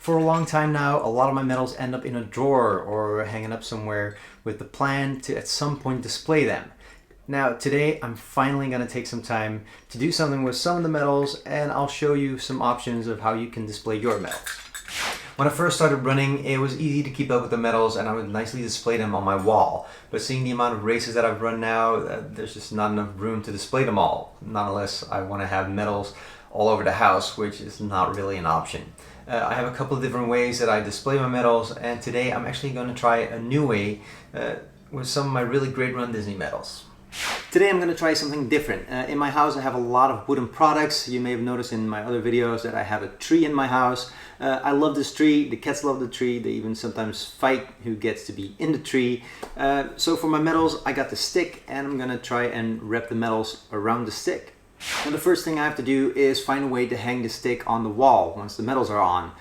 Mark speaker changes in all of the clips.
Speaker 1: For a long time now, a lot of my medals end up in a drawer or hanging up somewhere with the plan to at some point display them. Now today I'm finally going to take some time to do something with some of the medals, and I'll show you some options of how you can display your medals. When I first started running, it was easy to keep up with the medals and I would nicely display them on my wall. But seeing the amount of races that I've run now, there's just not enough room to display them all. Not unless I want to have medals all over the house, which is not really an option. I have a couple of different ways that I display my medals, and today I'm actually going to try a new way with some of my really great Run Disney medals. Today I'm going to try something different. In my house I have a lot of wooden products. You may have noticed in my other videos that I have a tree in my house. I love this tree, the cats love the tree, they even sometimes fight who gets to be in the tree. So for my medals I got the stick, and I'm going to try and wrap the medals around the stick. Now the first thing I have to do is find a way to hang the stick on the wall once the medals are on.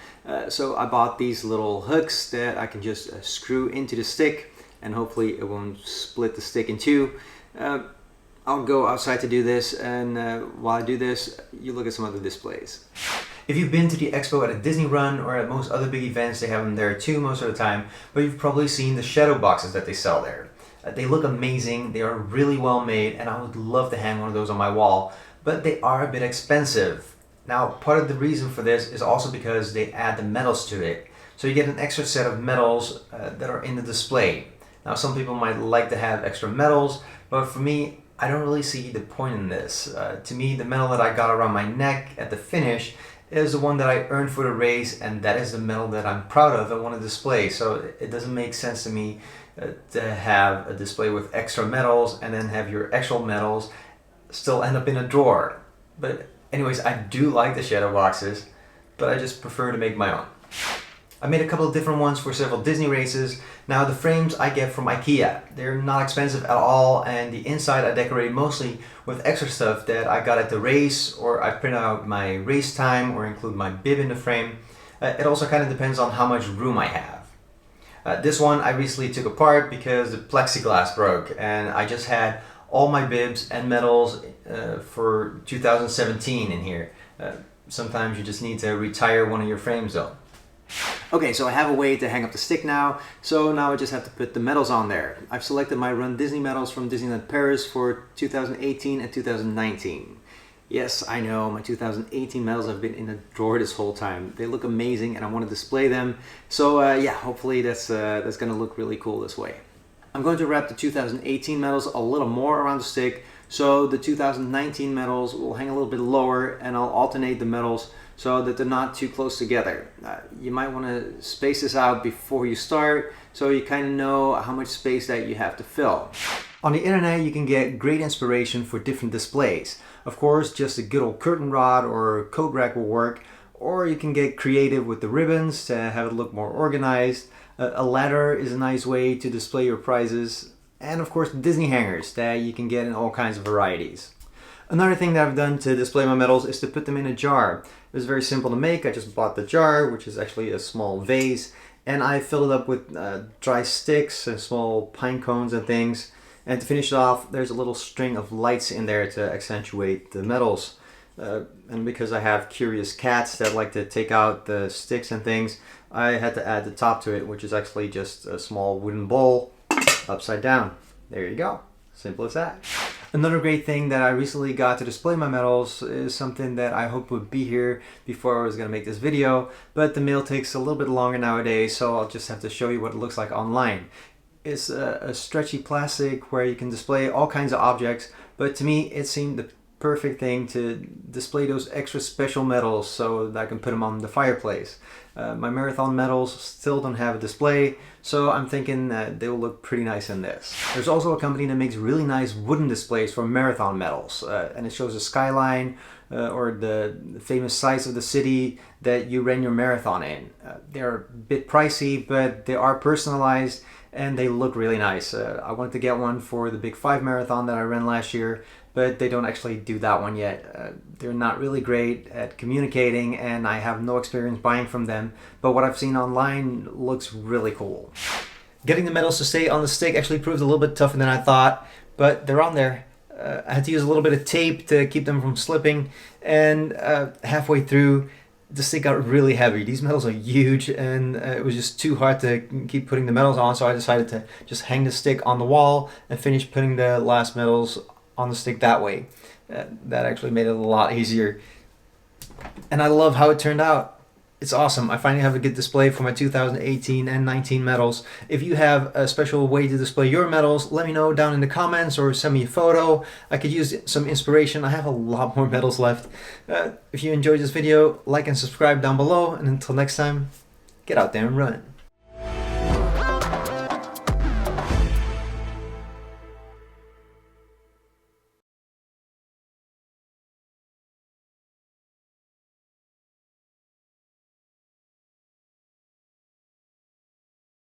Speaker 1: So I bought these little hooks that I can just screw into the stick, and hopefully it won't split the stick in two. I'll go outside to do this, and while I do this, you look at some other displays. If you've been to the expo at a Disney Run or at most other big events, they have them there too most of the time, but you've probably seen the shadow boxes that they sell there. They look amazing, they are really well made, and I would love to hang one of those on my wall, but they are a bit expensive. Now, part of the reason for this is also because they add the medals to it. So you get an extra set of medals that are in the display. Now, some people might like to have extra medals, but for me, I don't really see the point in this. To me, the medal that I got around my neck at the finish is the one that I earned for the race, and that is the medal that I'm proud of and want to display. So it doesn't make sense to me to have a display with extra medals and then have your actual medals still end up in a drawer. But anyways, I do like the shadow boxes, but I just prefer to make my own. I made a couple of different ones for several Disney races. Now the frames I get from IKEA. They're not expensive at all, and the inside I decorate mostly with extra stuff that I got at the race, or I print out my race time or include my bib in the frame. It also kind of depends on how much room I have. This one I recently took apart because the plexiglass broke, and I just had all my bibs and medals for 2017 in here. Sometimes you just need to retire one of your frames though. Okay, so I have a way to hang up the stick now, so now I just have to put the medals on there. I've selected my Run Disney medals from Disneyland Paris for 2018 and 2019. Yes, I know, my 2018 medals have been in a drawer this whole time. They look amazing and I want to display them, so yeah, hopefully that's going to look really cool this way. I'm going to wrap the 2018 medals a little more around the stick, so the 2019 medals will hang a little bit lower, and I'll alternate the medals so that they're not too close together. You might want to space this out before you start, so you kind of know how much space that you have to fill. On the internet you can get great inspiration for different displays. Of course, just a good old curtain rod or coat rack will work, or you can get creative with the ribbons to have it look more organized. A ladder is a nice way to display your prizes, and of course the Disney hangers that you can get in all kinds of varieties. Another thing that I've done to display my medals is to put them in a jar. It was very simple to make. I just bought the jar, which is actually a small vase, and I filled it up with dry sticks and small pine cones and things. And to finish it off, there's a little string of lights in there to accentuate the medals. And because I have curious cats that like to take out the sticks and things, I had to add the top to it, which is actually just a small wooden bowl upside down. There you go. Simple as that. Another great thing that I recently got to display my medals is something that I hoped would be here before I was going to make this video, but the mail takes a little bit longer nowadays, so I'll just have to show you what it looks like online. It's a stretchy plastic where you can display all kinds of objects, but to me it seemed the perfect thing to display those extra special medals so that I can put them on the fireplace. My marathon medals still don't have a display, so I'm thinking that they will look pretty nice in this. There's also a company that makes really nice wooden displays for marathon medals, and it shows a skyline or the famous sights of the city that you ran your marathon in. They're a bit pricey, but they are personalized and they look really nice. I wanted to get one for the Big 5 marathon that I ran last year, but they don't actually do that one yet. They're not really great at communicating, and I have no experience buying from them, but what I've seen online looks really cool. Getting the medals to stay on the stick actually proved a little bit tougher than I thought, but they're on there. I had to use a little bit of tape to keep them from slipping, and halfway through the stick got really heavy. These medals are huge, and it was just too hard to keep putting the medals on, so I decided to just hang the stick on the wall and finish putting the last medals on the stick that way. That actually made it a lot easier. And I love how it turned out. It's awesome. I finally have a good display for my 2018 and 19 medals. If you have a special way to display your medals, let me know down in the comments or send me a photo. I could use some inspiration. I have a lot more medals left. If you enjoyed this video, like and subscribe down below. And until next time, get out there and run.